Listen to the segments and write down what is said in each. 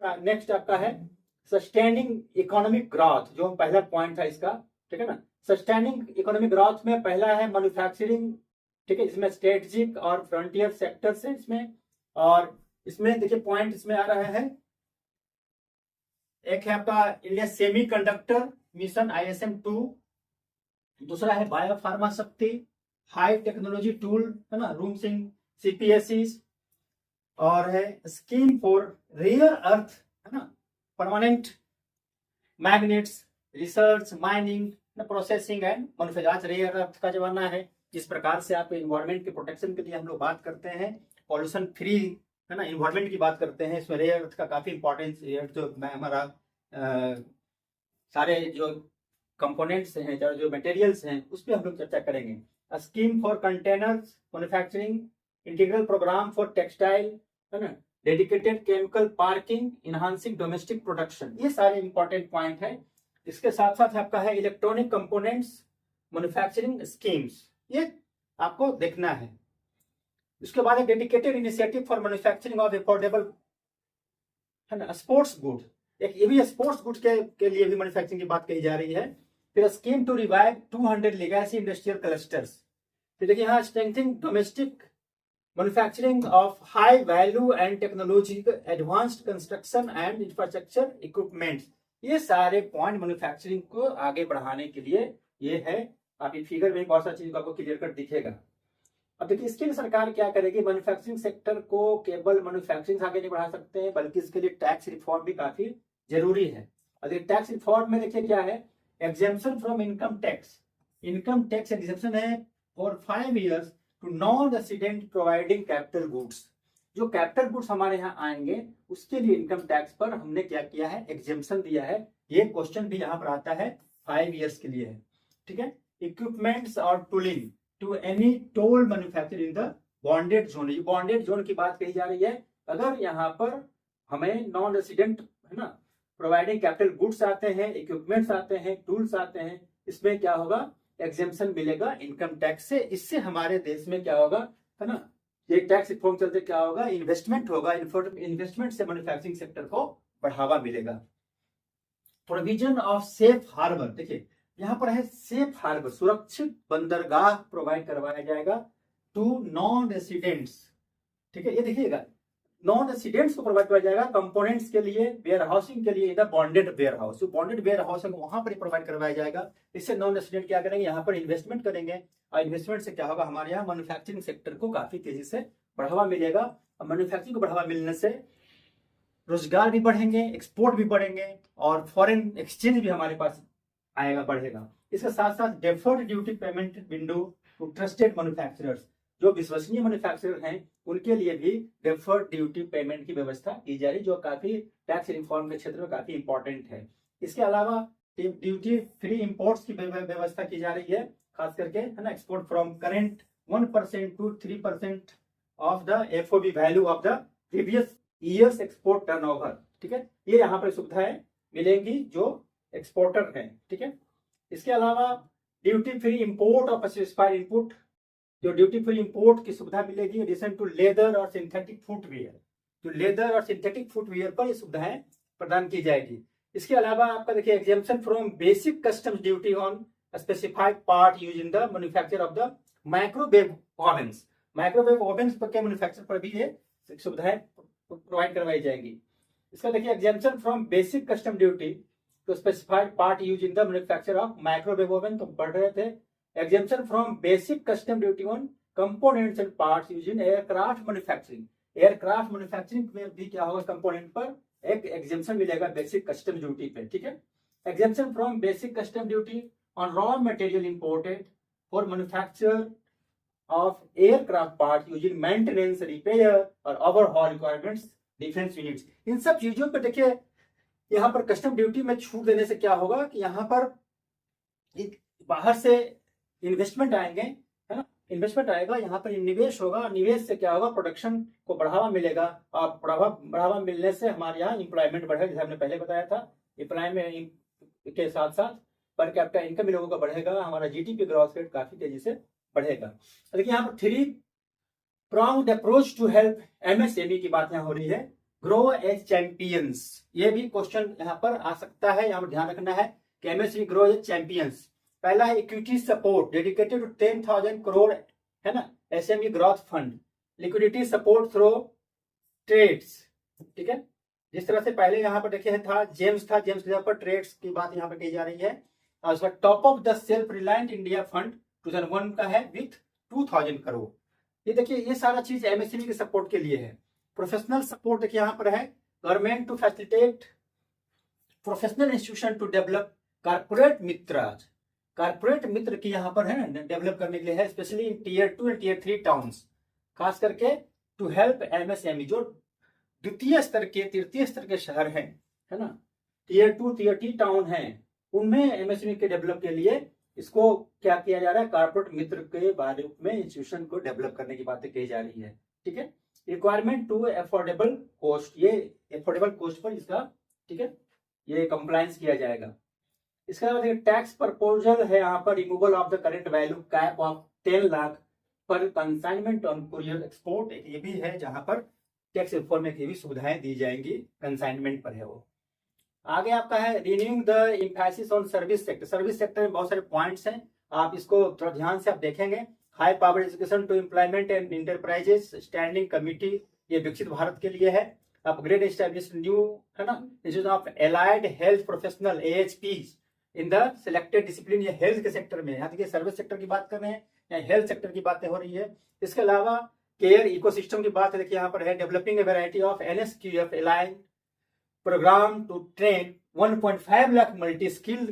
Next आपका है sustaining economic growth, जो पहला पॉइंट था इसका, ठीक है ना। सस्टेनिंग इकोनॉमिक ग्रोथ में पहला है मैन्युफैक्चरिंग, ठीक है। इसमें स्ट्रेटेजिक और फ्रंटियर सेक्टर्स है इसमें, और इसमें देखिए पॉइंट इसमें आ रहा है, एक है आपका इंडिया सेमीकंडक्टर मिशन ISM-2, दूसरा है बायो फार्मा शक्ति, हाई टेक्नोलॉजी टूल, है ना, रूम सिंह CPSE, और है स्कीम फॉर रेयर अर्थ, है ना, permanent magnets, research, mining, processing and manufacturing. आज रेयर अर्थ का जमाना है, जिस प्रकार से आप इन्वायरमेंट के प्रोटेक्शन के लिए हम लोग बात करते हैं, पॉल्यूशन फ्री, है ना, इन्वायरमेंट की बात करते हैं, इसमें रेयर अर्थ का काफी इंपॉर्टेंस, जो हमारा सारे जो कंपोनेंट्स हैं, जो मटेरियल्स हैं, उस पर हम लोग चर्चा करेंगे। Scheme for containers manufacturing, integral program for textile, है ना, dedicated chemical parking, enhancing domestic production, ये सारे इंपॉर्टेंट पॉइंट है। इसके साथ साथ आपका है इलेक्ट्रॉनिक कंपोनेंट्स मैन्युफैक्चरिंग स्कीम्स, ये आपको देखना है। उसके बाद dedicated initiative for manufacturing of affordable, है ना, स्पोर्ट्स गुड, एक ये भी स्पोर्ट्स गुड के लिए भी मैन्युफैक्चरिंग की बात कही जा रही है। फिर scheme to revive 200 legacy industrial clusters. फिर देखिए यहाँ strengthening domestic manufacturing of high value and technology, advanced construction and infrastructure equipments, ये सारे पॉइंट मैन्युफैक्चरिंग को आगे बढ़ाने के लिए ये है। आप ये फिगर में बहुत सारी चीज आपको क्लियर कट दिखेगा। अब देखिए इसके लिए सरकार क्या करेगी, मैन्युफैक्चरिंग सेक्टर को केवल मैन्युफैक्चरिंग आगे नहीं बढ़ा सकते हैं, बल्कि इसके लिए टैक्स रिफॉर्म भी काफी जरूरी है। और टैक्स रिफॉर्म में देखिए क्या है, exemption from income tax, income tax exemption है for 5 years to non resident providing capital goods. जो कैपिटल गुड्स हमारे यहाँ आएंगे उसके लिए इनकम टैक्स पर हमने क्या किया है, एग्जेम्पशन दिया है। ये क्वेश्चन भी यहाँ पर आता है, 5 years के लिए है, ठीक है। इक्विपमेंट्स और tooling to any toll manufacture in the bonded zone, ये बॉन्डेड जोन की बात कही जा रही है। अगर यहाँ पर हमें नॉन रेसिडेंट, है ना, प्रोवाइडिंग कैपिटल गुड्स आते हैं, इक्विपमेंट्स आते हैं, टूल्स आते हैं, इसमें क्या होगा, एग्जेम्पशन मिलेगा इनकम टैक्स से। इससे हमारे देश में क्या होगा, है ना, ये टैक्स रिफॉर्म चलते क्या होगा, इन्वेस्टमेंट होगा, इन्वेस्टमेंट से मैन्युफैक्चरिंग सेक्टर को बढ़ावा मिलेगा। प्रोविजन ऑफ सेफ हार्बर, देखिए यहाँ पर है सेफ हार्बर, सुरक्षित बंदरगाह प्रोवाइड करवाया जाएगा टू नॉन रेसिडेंट्स, ठीक है। ये देखिएगा नॉन रेसिडेंट्स को प्रोवाइड किया जाएगा कंपोनेंट्स के लिए, वेयर हाउसिंग के लिए, इधर बॉन्डेड वेयर हाउस, जो बॉन्डेड वेयर हाउस है वहां पर प्रोवाइड करवाया जाएगा। इससे नॉन रेसिडेंट क्या करेंगे, यहाँ पर इन्वेस्टमेंट करेंगे, और इन्वेस्टमेंट से क्या होगा, हमारे यहाँ मैन्युफैक्चरिंग सेक्टर को काफी तेजी से बढ़ावा मिलेगा। और मैन्युफैक्चरिंग को बढ़ावा मिलने से रोजगार भी बढ़ेंगे, एक्सपोर्ट भी बढ़ेंगे, और फॉरेन एक्सचेंज भी हमारे पास आएगा, बढ़ेगा। इसके साथ साथ deferred duty payment window to trusted manufacturers, जो विश्वसनीय मैन्युफैक्चरर हैं उनके लिए भी डेफर्ड ड्यूटी पेमेंट की व्यवस्था की जा रही, जो काफी टैक्स रिफॉर्म के क्षेत्र में काफी इंपॉर्टेंट है। इसके अलावा ड्यूटी फ्री इंपोर्ट्स की व्यवस्था की जा रही है, खास करके, है ना, export from current 1% to 3% of the FOB value of the previous years export turnover, ठीक है। ये यहाँ पर सुविधाएं मिलेंगी जो एक्सपोर्टर हैं, ठीक है। इसके अलावा duty free import of specified input, जो ड्यूटी फ्री इंपोर्ट की सुविधा मिलेगी, एडिशन टू लेदर और सिंथेटिक फुटवियर, जो लेदर और सिंथेटिक फुटवियर पर ये सुविधाएं प्रदान की जाएगी। इसके अलावा आपका देखिए exemption from basic customs duty on specified part use in the manufacture of the microwave ओवन्स, microwave ओवन्स के मैन्युफैक्चर पर भी ये सुविधाएं प्रोवाइड करवाई जाएंगी। इसका देखिए exemption from basic custom duty to specified part use in the manufacture of microwave oven, तो बढ़ रहे थे। Exemption from basic custom duty on components and parts used in aircraft manufacturing, aircraft manufacturing में भी क्या होगा, कंपोनेंट पर एक एग्जेम्पशन मिलेगा बेसिक कस्टम ड्यूटी पे, ठीक है। Exemption from basic custom duty on raw material imported for manufacture of aircraft part using maintenance, repair और ओवरहॉल रिक्वायरमेंट्स डिफेंस यूनिट्स। इन सब चीजों पर देखिए यहाँ पर कस्टम ड्यूटी में छूट देने से क्या होगा कि यहाँ पर बाहर से इन्वेस्टमेंट आएंगे, है ना, इन्वेस्टमेंट आएगा, यहाँ पर निवेश होगा, निवेश से क्या होगा, प्रोडक्शन को बढ़ावा मिलेगा, और बढ़ावा मिलने से हमारे यहाँ इंप्लॉयमेंट बढ़ेगा, जैसे हमने पहले बताया था। एम्प्लॉयमेंट के साथ साथ पर कैपिटा इनकम इन लोगों का बढ़ेगा, हमारा GDP ग्रोथ रेट काफी तेजी से बढ़ेगा। देखिए यहाँ पर 3 pronged approach to help MSME की बात यहाँ हो रही है। ग्रो एज चैंपियंस, ये भी क्वेश्चन यहाँ पर आ सकता है, यहाँ पर ध्यान रखना है कि एमएसएमई ग्रो एज चैंपियंस। पहला है equity support dedicated to 10,000 crore, है ना, SME growth fund. Liquidity support through trades, ठीक है। जिस तरह से पहले यहाँ पर देखिए था जेम्स के यहाँ पर ट्रेड्स की बात यहाँ पर की जा रही है। और उसका top of the self reliant India fund 2001 का है विथ 2,000 करोड़। ये देखिए ये सारा चीज एमएसएमई के सपोर्ट के लिए है। प्रोफेशनल सपोर्ट देखिए यहाँ पर है government to facilitate professional institution to develop corporate मित्राज, कारपोरेट मित्र की यहाँ पर है डेवलप करने के लिए है, specially in tier 2 and tier 3 towns, खास करके टू हेल्प एमएसएमई जो द्वितीय स्तर के तृतीय स्तर के शहर हैं, है ना, टीयर 2 टीयर 3 टाउन हैं, उनमें एमएसएमई के डेवलप के लिए इसको क्या किया जा रहा है, कारपोरेट मित्र के बारे में इंस्टीट्यूशन को डेवलप करने की बातें कही जा रही है, ठीक है। रिक्वायरमेंट टू अफोर्डेबल कॉस्ट, ये अफोर्डेबल कॉस्ट पर इसका, ठीक है, ये कंप्लायंस किया जाएगा। इसके अलावा टैक्स प्रपोजल है यहाँ पर removal of the current value cap of 10 lakh पर कंसाइनमेंट ऑन कुरियर एक्सपोर्ट, ये भी है जहां पर टैक्स रिफॉर्म में भी सुविधाएं दी जाएंगी, कंसाइनमेंट पर है वो। आगे आपका है renewing the emphasis on service sector. Service sector में बहुत सारे पॉइंट्स हैं, आप इसको थोड़ा ध्यान से आप देखेंगे। High power education to employment and enterprises standing committee, ये विकसित भारत के लिए है। अपग्रेड एस्टैब्लिश न्यू, है ना, institute of allied health professional AHPs in the selected discipline, ये हेल्थ के सेक्टर में, यहाँ देखिए सर्विस सेक्टर की बात कर रहे हैं या हेल्थ सेक्टर की बातें हो रही है। इसके अलावा केयर इकोसिस्टम की बात है, देखिए यहाँ पर है developing a variety of NSQF align program to train 1.5 lakh multi skill,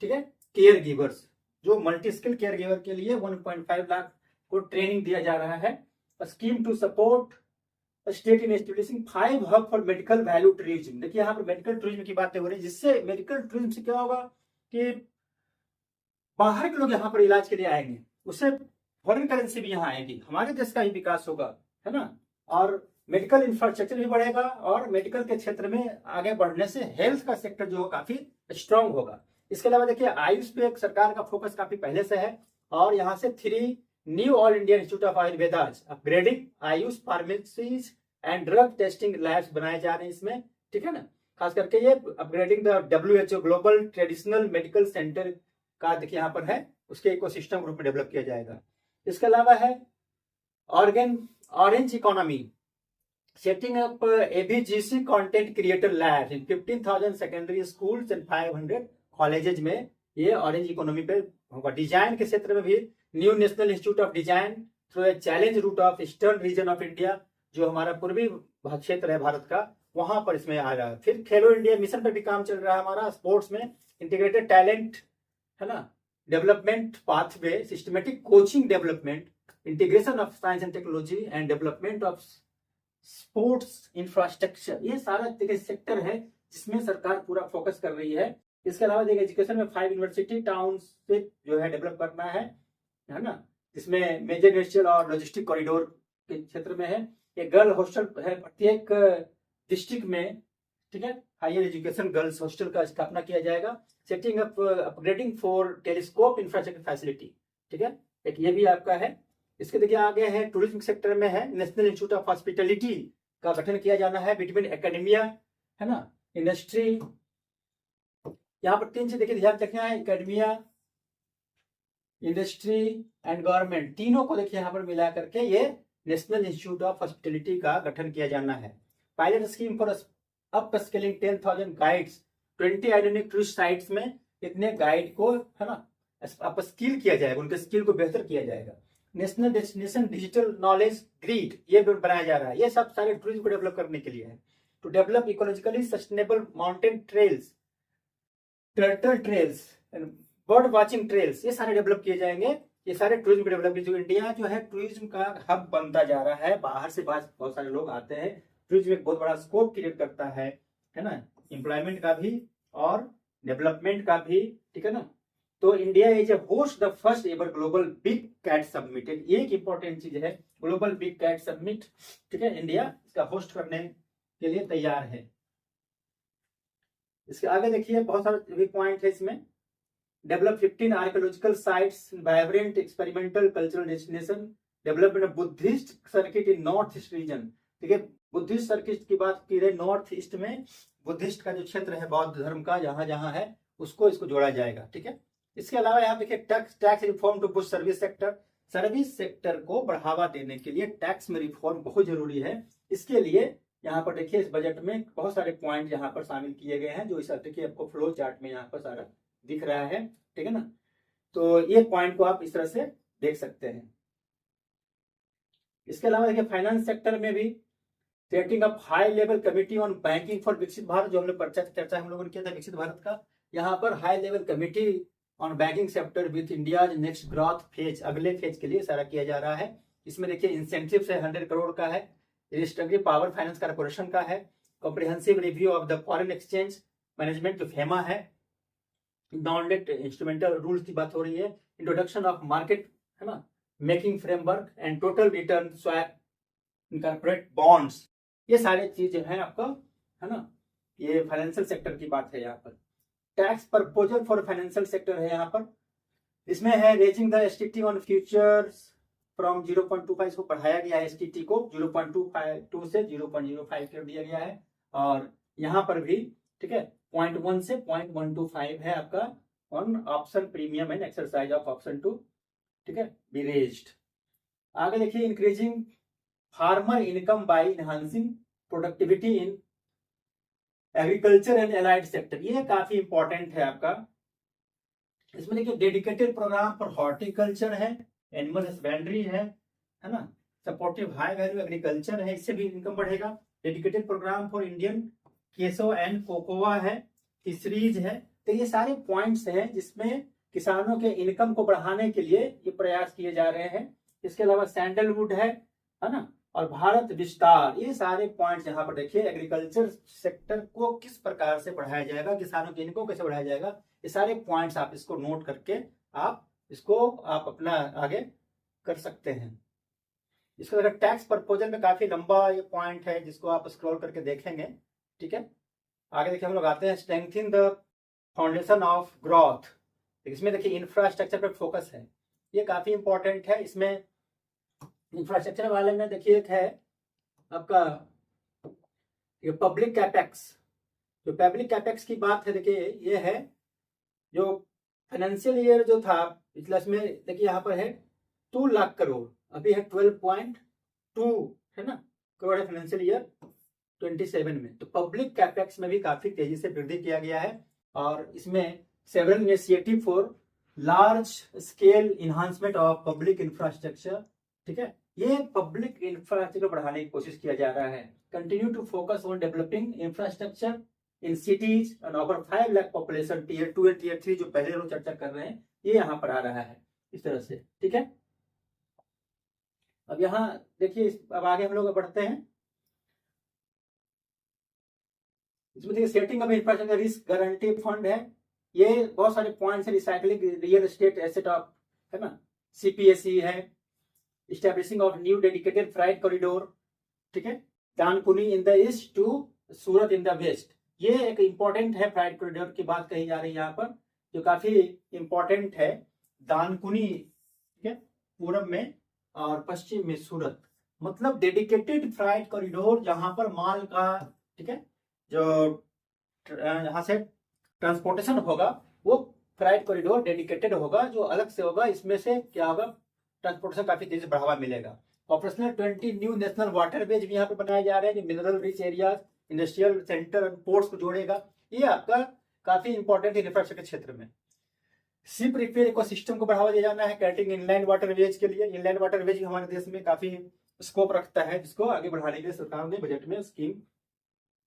ठीक है, केयर गिवर्स, जो मल्टी स्किल केयर गिवर के लिए 1.5 लाख को ट्रेनिंग दिया जा रहा है। Scheme to support state in establishing 5 hub for medical value tourism, देखिए यहाँ पर मेडिकल टूरिज्म की बातें हो रही है, जिससे मेडिकल टूरिज्म से क्या होगा कि बाहर के लोग यहाँ पर इलाज के लिए आएंगे, उससे फॉरेन करेंसी भी यहाँ आएगी, हमारे देश का ही विकास होगा, है ना, और मेडिकल इंफ्रास्ट्रक्चर भी बढ़ेगा, और मेडिकल के क्षेत्र में आगे बढ़ने से हेल्थ का सेक्टर जो काफी स्ट्रांग होगा। इसके अलावा देखिए आयुष पे सरकार का फोकस काफी पहले से है, और यहाँ से 3 new all India institute of आयुर्वेदाज upgrading Ayush pharmacies and drug testing labs बनाए जा रहे हैं इसमें, ठीक है ना। खास करके ये upgrading the WHO global traditional medical centre का देखिए यहाँ पर है, उसके इकोसिस्टम ग्रुप में डेवलप किया जाएगा। इसके अलावा है orange economy, setting up ABGC content creator lab in 15,000 secondary schools and 500 colleges में, ये ऑरेंज इकोनॉमी पे होगा। डिजाइन के क्षेत्र में भी new national institute of design through a challenge route of eastern region of India, जो हमारा पूर्वी क्षेत्र है भारत का, वहां पर इसमें आ रहा है। फिर खेलो इंडिया मिशन पर भी काम चल रहा है हमारा, स्पोर्ट्स में इंटीग्रेटेड टैलेंट, है ना, development pathway, systematic coaching development, integration of science and technology and development of sports infrastructure, ये सारा सेक्टर है जिसमें सरकार पूरा फोकस कर रही है। इसके अलावा देखिए एजुकेशन में 5 यूनिवर्सिटी टाउनशिप जो है डेवलप करना है ना, इसमें मेजर इंडस्ट्रियल और लॉजिस्टिक कॉरिडोर के क्षेत्र में है। एक गर्ल हॉस्टल है प्रत्येक डिस्ट्रिक्ट में, ठीक है, हायर एजुकेशन गर्ल्स हॉस्टल का स्थापना किया जाएगा। Setting up upgrading for telescope infrastructure facility, ठीक है, एक ये भी आपका है। इसके देखिए आगे है टूरिज्म सेक्टर में है नेशनल इंस्टीट्यूट ऑफ हॉस्पिटैलिटी का गठन किया जाना है बिटवीन एकेडमिया, है ना, इंडस्ट्री। यहाँ पर 3 चीज देखिए ध्यान रखना है, एकेडमिया, इंडस्ट्री एंड गवर्नमेंट, तीनों को देखिए यहाँ पर मिला करके ये नेशनल इंस्टीट्यूट ऑफ हॉस्पिटैलिटी का गठन किया जाना है। Pilot scheme for upscaling 10,000 guides 20 identic tourist sites में इतने गाइड को, है ना, अप स्किल किया जाएगा, उनके स्किल को बेहतर किया जाएगा। National destination digital knowledge grid ये भी बनाया जा रहा है, ये सब सारे टूरिज्म को डेवलप करने के लिए है। To develop ecologically sustainable mountain trails, turtle trails, bird watching trails, ये सारे डेवलप किए जाएंगे। ये सारे टूरिज्म को डेवलप, जो इंडिया जो है टूरिज्म का हब बनता जा रहा है, बाहर से बहुत सारे लोग आते हैं, टूरिज्म एक बहुत बड़ा स्कोप क्रिएट करता है ना, एम्प्लॉयमेंट का भी और डेवलपमेंट का भी, ठीक है ना। तो India is host the first ever global big cat summit, एक इंपॉर्टेंट चीज है ग्लोबल बिग कैट समिट, ठीक है, इंडिया इसका होस्ट करने के लिए तैयार है। इसके आगे देखिए बहुत सारे पॉइंट है इसमें, develop 15 archaeological sites, vibrant experimental cultural destination, development of Buddhist circuit in north east region, ठीक है। बुद्धिस्ट सर्किट की बात की रही, नॉर्थ ईस्ट में बुद्धिस्ट का जो क्षेत्र है बौद्ध धर्म का जहां जहां है उसको इसको जोड़ा जाएगा, ठीक है। इसके अलावा यहाँ देखिए tax reform to push service sector, service sector को बढ़ावा देने के लिए टैक्स में रिफॉर्म बहुत जरूरी है। इसके लिए यहाँ पर देखिए इस बजट में बहुत सारे पॉइंट यहाँ पर शामिल किए गए हैं, जो इस देखिए आपको फ्लो चार्ट में यहाँ पर सारा दिख रहा है, ठीक है ना। तो ये पॉइंट को आप इस तरह से देख सकते हैं। इसके अलावा देखिए फाइनेंस सेक्टर में भी setting up high level committee on banking for विकसित भारत, जो हम लोग चर्चा हम लोगों ने किया था विकसित भारत का, यहाँ पर high level committee on banking sector with India next growth phase, अगले फेज के लिए सारा किया जा रहा है। इसमें देखिए इंसेंटिव है 100 करोड़ का है, रजिस्ट्री पावर फाइनेंस कॉर्पोरेशन का है, comprehensive review of the foreign exchange management जो फेमा है, नॉन डेट इंस्ट्रूमेंटल रूल्स की बात हो रही है, इंट्रोडक्शन ऑफ मार्केट है ना making framework and total return swap incorporate bonds, ये सारे चीजें हैं आपका, है ना। ये फाइनेंशियल सेक्टर की बात है। यहाँ पर tax proposal for financial sector है यहाँ पर, इसमें है raising the STT on futures from 0.25 को बढ़ाया गया है, एसटीटी को 0.25 से 0.05 कर दिया गया है। और यहाँ पर भी ठीक है 0.1 से 0.125 है आपका on option premium and exercise of option 2, ठीक है, बी रेज्ड। आगे देखिए increasing farmer income by enhancing productivity in agriculture and allied sector, ये काफी इंपॉर्टेंट है आपका। इसमें देखिए डेडिकेटेड प्रोग्राम फॉर हॉर्टिकल्चर है, एनिमल हस्बेंड्री है ना, सपोर्टिव हाई वैल्यू एग्रीकल्चर है, इससे भी इनकम बढ़ेगा। डेडिकेटेड प्रोग्राम फॉर इंडियन केसो एंड कोकोआ है, फिशरीज है। तो ये सारे पॉइंट्स हैं जिसमें किसानों के इनकम को बढ़ाने के लिए ये प्रयास किए जा रहे हैं। इसके अलावा सैंडलवुड है ना, और भारत विस्तार, ये सारे पॉइंट्स यहाँ पर देखिए एग्रीकल्चर सेक्टर को किस प्रकार से बढ़ाया जाएगा, किसानों के इनकम कैसे बढ़ाया जाएगा, ये सारे पॉइंट्स आप इसको नोट करके आप अपना आगे कर सकते हैं। इसके अलावा टैक्स प्रपोजल में काफी लंबा ये पॉइंट है जिसको आप स्क्रॉल करके देखेंगे, ठीक है। आगे देखिए हम लोग आते हैं strengthening the foundation of growth, इसमें देखिए इंफ्रास्ट्रक्चर पर फोकस है, ये काफी इंपॉर्टेंट है। इसमें इंफ्रास्ट्रक्चर वाले में देखिए एक है आपका ये पब्लिक कैपेक्स, जो पब्लिक कैपेक्स की बात है देखिए ये है जो फाइनेंशियल ईयर जो था पिछला, इसमें देखिए यहाँ पर है 2 लाख करोड़, अभी है 12.2 है ना करोड़ फाइनेंशियल ईयर 27 में। तो पब्लिक कैपेक्स में भी काफी तेजी से वृद्धि किया गया है और इसमें several initiative for large scale enhancement of public infrastructure, ठीक है, ये पब्लिक इंफ्रास्ट्रक्चर बढ़ाने की कोशिश किया जा रहा है। Continue to focus on developing infrastructure in cities and over 5 lakh population tier 2 and tier 3, जो पहले लोग चर्चा कर रहे हैं, ये यहाँ पर आ रहा है इस तरह से, ठीक है। अब यहाँ देखिए अब आगे हम लोग बढ़ते हैं। इसमें देखिए setting of infrastructure risk guarantee fund है, ये बहुत सारे पॉइंट्स है, recycling real estate asset of है ना, सीपीएसई है, establishing of new dedicated freight corridor, ठीक है, Dankuni in the east to Surat in the west, ये एक इंपॉर्टेंट है फ्राइट कॉरिडोर की बात कही जा रही है यहाँ पर, जो काफी इंपॉर्टेंट है। दानकुनी ठीक है पूरब में और पश्चिम में सूरत, मतलब डेडिकेटेड फ्राइट कॉरिडोर जहां पर माल का ठीक है जो यहाँ से ट्रांसपोर्टेशन होगा वो फ्राइट कॉरिडोर डेडिकेटेड होगा, जो अलग से होगा, इसमें से क्या होगा ट्रांसपोर्टेशन काफी तेजी से बढ़ावा मिलेगा। ऑपरेशनल 20 न्यू नेशनल वाटरवेज भी यहाँ पे बनाए जा रहे हैं, जो mineral rich areas, industrial centre और पोर्ट्स को जोड़ेगा, ये आपका काफी इंपॉर्टेंट इंफ्रास्ट्रक्चर क्षेत्र में। शिप रिपेयर इकोसिस्टम को बढ़ावा दिया जाना है, कैटरिंग इनलैंड वाटरवेज के लिए, इनलैंड वाटरवेज हमारे देश में काफी स्कोप रखता है, जिसको आगे बढ़ाने के लिए सरकार ने बजट में स्कीम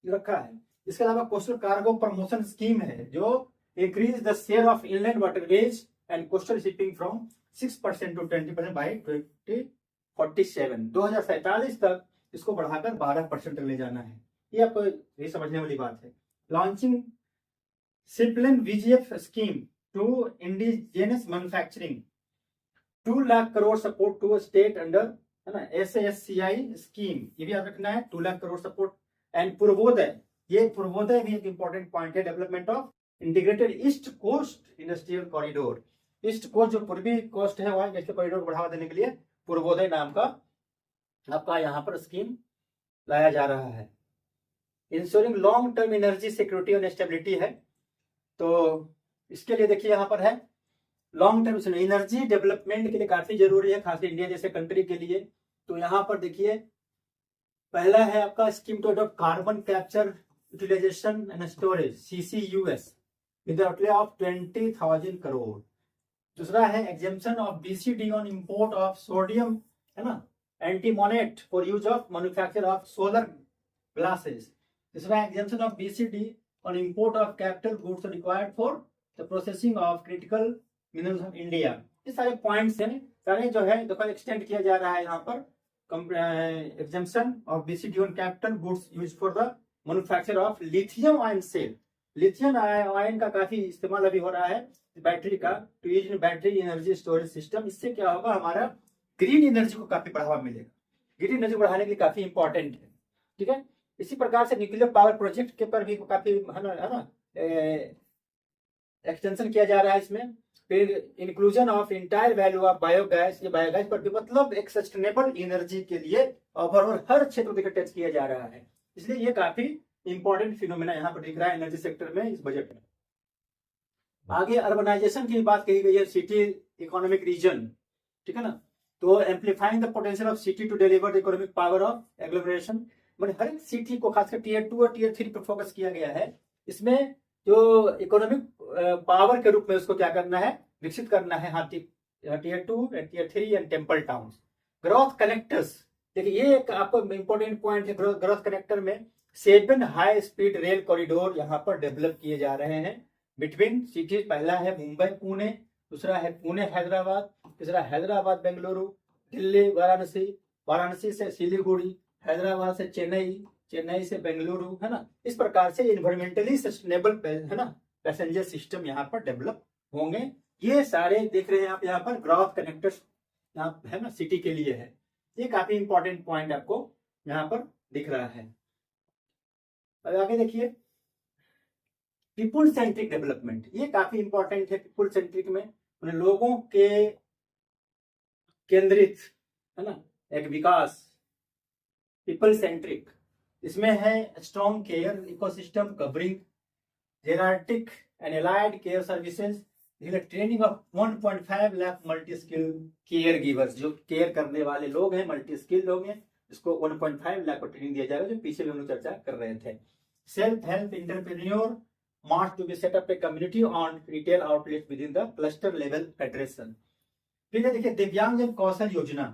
रखा है। इसके अलावा कोस्टल कार्गो प्रमोशन स्कीम है, जो increase the share of inland waterways and coastal shipping from 6% to 20% by 2047, 2047 तक इसको बढ़ाकर 12% तक ले जाना है, ये आपको ये समझने वाली बात है। लॉन्चिंग सिप्लन VGF scheme to indigenous manufacturing, 2 lakh crore support to state under है ना एसएससीआई स्कीम, ये भी याद रखना है, 2 लाख करोड़ सपोर्ट। एंड पूर्वोदय, ये पूर्वोदय भी एक इंपॉर्टेंट पॉइंट है, development of integrated east coast industrial corridor, east coast जो पूर्वी कोस्ट है वहां इंडस्ट्रियल कॉरिडोर को बढ़ावा देने के लिए पूर्वोदय नाम का आपका यहाँ पर स्कीम लाया जा रहा है। Ensuring long term energy security और स्टेबिलिटी है। तो इसके लिए देखिए यहाँ पर है लॉन्ग टर्म एनर्जी डेवलपमेंट के लिए काफी जरूरी है, खासकर इंडिया जैसे कंट्री के लिए। तो यहाँ पर देखिए पहला है आपका scheme to adopt carbon capture utilisation and storage CCUS with outlay of 20,000 crore. दूसरा है exemption of BCD on import of sodium, है ना, antimonate for use of manufacture of solar glasses. तीसरा exemption of BCD on import of capital goods required for the processing of critical minerals of India. ये सारे points हैं, सारे जो है देखो एक्सटेंड किया जा रहा है यहाँ पर। exemption of BCD on capital goods used for the manufacture of lithium ion cell। Lithium ion का काफी इस्तेमाल अभी हो रहा है बैटरी का, to use in battery energy storage system. इससे क्या होगा, हमारा ग्रीन एनर्जी को काफी बढ़ावा मिलेगा। ग्रीन एनर्जी बढ़ाने के लिए काफी इंपॉर्टेंट है, ठीक है। इसी प्रकार से न्यूक्लियर पावर प्रोजेक्ट के पर भी काफी है ना एक्सटेंशन किया जा रहा है इसमें। फिर inclusion of entire value of biogas, ये बायोगैस पर भी मतलब एक सस्टेनेबल एनर्जी के लिए ओवरऑल हर क्षेत्र को टच किया जा रहा है। इसलिए ये काफी इंपॉर्टेंट फिनोमेना यहाँ पर दिख रहा है एनर्जी सेक्टर में इस बजट में। आगे अर्बनाइजेशन की बात कही गई है, सिटी इकोनॉमिक रीजन, ठीक है ना। तो amplifying the potential of city to deliver the economic power of agglomeration, मतलब हर एक सिटी को खासकर टियर 2 और टियर 3 पर फोकस किया गया है। इसमें जो इकोनॉमिक पावर के रूप में उसको क्या करना है, विकसित करना है। हाँ, tier 2 tier 3 and temple towns. Growth connectors, देखिए ये एक आपको इंपॉर्टेंट पॉइंट है। ग्रोथ कनेक्टर में 7 हाई स्पीड रेल कॉरिडोर यहाँ पर डेवलप किए जा रहे हैं बिटवीन सिटीज। पहला है मुंबई पुणे, दूसरा है पुणे हैदराबाद, तीसरा हैदराबाद बेंगलुरु, दिल्ली वाराणसी, वाराणसी से सिलीगुड़ी, हैदराबाद से चेन्नई, चेन्नई से बेंगलुरु, है ना। इस प्रकार से इन्वायरमेंटली सस्टेनेबल है ना पैसेंजर सिस्टम यहाँ पर डेवलप होंगे। ये सारे देख रहे हैं आप यहाँ पर ग्रोथ कनेक्टर्स यहाँ है ना सिटी के लिए है। ये काफी इंपॉर्टेंट पॉइंट आपको यहाँ पर दिख रहा है। अब आगे देखिए पीपुल सेंट्रिक डेवलपमेंट, ये काफी इंपॉर्टेंट है। पीपुल सेंट्रिक में लोगों के केंद्रित, है ना, एक विकास, पीपल सेंट्रिक। इसमें है strong care ecosystem covering genetic and allied care services, training of 1.5 lakh multi skill care givers, जो केयर करने वाले लोग हैं, मल्टी स्किल लोग हैं, इसको 1.5 लाख को ट्रेनिंग दिया जाएगा, जो पीछे भी हम लोग चर्चा कर रहे थे। Self help entrepreneur mart to be set up a community owned retail outlet within the cluster level federation. फिर देखिए दिव्यांग जन कौशल योजना,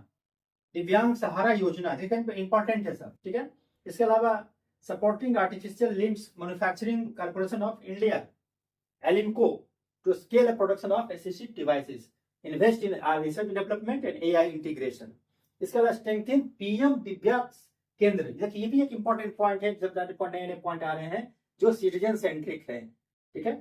दिव्यांग सहारा योजना, देखिए इंपॉर्टेंट है सब, ठीक है। इसके अलावा supporting artificial limbs manufacturing corporation of India ALIMCO to scale up production of assistive devices, invest in research and development and AI integration। इसके बाद strengthen PM दिव्यांग केंद्र, देखिए ये भी एक इंपॉर्टेंट पॉइंट है। जब नए पॉइंट आ रहे हैं जो सिटीजन सेंट्रिक है, ठीक है।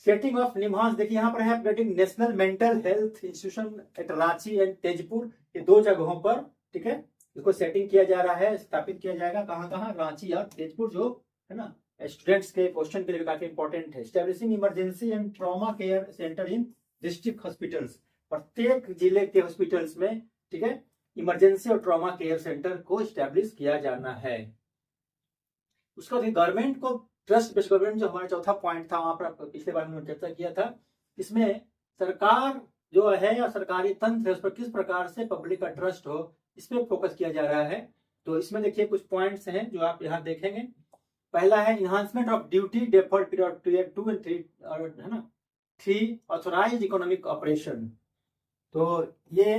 सेटिंग ऑफ निम्हांस, देखिए यहाँ पर है updating national mental health institution at Ranchi and Tezpur, ये 2 जगहों पर, ठीक है, इसको सेटिंग किया जा रहा है, स्थापित किया जाएगा। कहाँ कहाँ, रांची और तेजपुर, जो है ना स्टूडेंट्स के क्वेश्चन के लिए काफी इंपॉर्टेंट है। Establishing emergency and trauma care centre in district hospitals, प्रत्येक जिले के हॉस्पिटल्स में, ठीक है, इमरजेंसी और ट्रॉमा केयर सेंटर को एस्टैब्लिश किया जाना है। उसका गवर्नमेंट को ट्रस्ट बेस्ड गवर्नमेंट, जो हमारा चौथा पॉइंट था, वहां पर पिछले बार हमने चर्चा किया था। इसमें सरकार जो है या सरकारी तंत्र है उस पर किस प्रकार से पब्लिक का ट्रस्ट हो, इस पर फोकस किया जा रहा है। तो इसमें देखिए कुछ पॉइंट्स हैं जो आप यहाँ देखेंगे। पहला है enhancement of duty deferred period tier 2 and 3, है ना, 3 ऑथोराइज्ड इकोनॉमिक ऑपरेशन। तो ये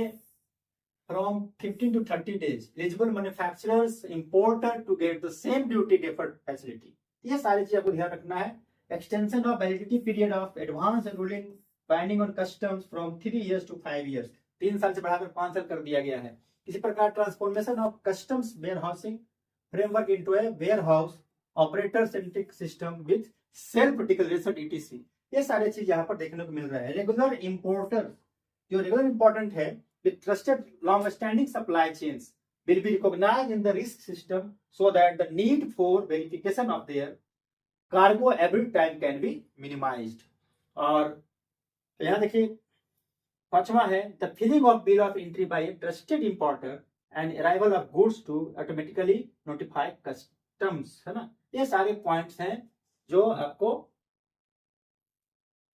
from 15 to 30 days eligible manufacturers importer to get the same duty deferred facility, ये सारी चीजें आपको ध्यान रखना है। Extension of validity period of advance ruling binding on customs from 3 years to 5 years, 3 साल से बढ़ाकर 5 साल कर दिया गया है। इसी प्रकार transformation of customs warehousing framework into a warehouse operator centric system with self declaration ETC, ये सारे चीज यहाँ पर देखने को मिल रहा है। रेगुलर इंपोर्टर, जो रेगुलर इंपॉर्टेंट है, with trusted long-standing supply chains will be recognized in the risk system so that the need for verification of their cargo every time can be minimized। और यहाँ देखिए 5वां है the filling of bill of entry by a trusted importer and arrival of goods to automatically notify customs, है ना। ये सारे points हैं जो आपको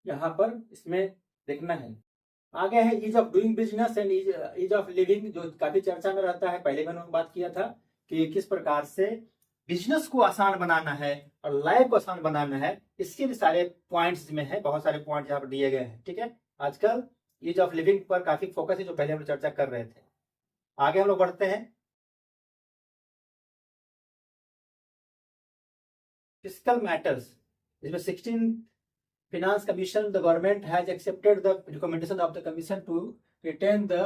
यहाँ पर इसमें देखना है। आगे है ease of doing business and ease of living, जो काफी चर्चा में रहता है। पहले मैंने बात किया था कि किस प्रकार से बिजनेस को आसान बनाना है और लाइफ को आसान बनाना है, इसके भी सारे पॉइंट्स में है, बहुत सारे पॉइंट यहाँ पर दिए गए हैं। ठीक है, आजकल ईज ऑफ लिविंग पर काफी फोकस है, जो पहले हम चर्चा कर रहे थे। आगे हम लोग बढ़ते हैं। फिस्कल मैटर्स, इसमें 16 Finance Commission, the government has accepted the recommendation of the Commission to retain the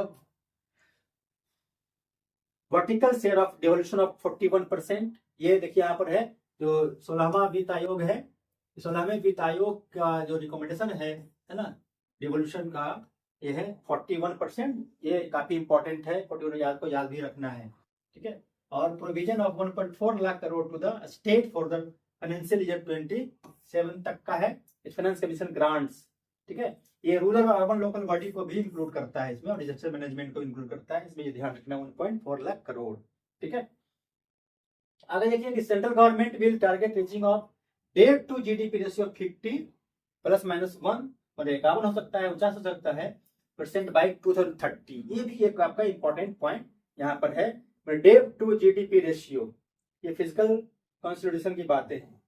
vertical share of devolution of 41%। ये देखिए यहाँ पर है जो 16वां वित्त आयोग है, 16वें वित्त आयोग का जो रिकमेंडेशन है ना डिवोल्यूशन का, ये है 41%। ये काफी इंपॉर्टेंट है, 41 को याद भी रखना है। ठीक है, और provision of 1.4 lakh crore to the state for the financial year 27 तक का है फाइनेंस कमीशन ग्रांट्स। ठीक है, ये रूरल और अर्बन लोकल बॉडी को भी इंक्लूड करता है इसमें, और डिजास्टर मैनेजमेंट को इंक्लूड करता है इसमें, ये ध्यान रखना 1.4 लाख करोड़। ठीक है, आगे देखिए कि central government will target reaching of debt to GDP ratio 50 ±1, और 51 हो सकता है, 49 हो सकता है परसेंट बाई 2030। ये भी एक आपका इंपॉर्टेंट पॉइंट यहाँ पर है। डेट टू जीडीपी रेशियो, ये फिजिकल कंसोलिडेशन की बातें हैं।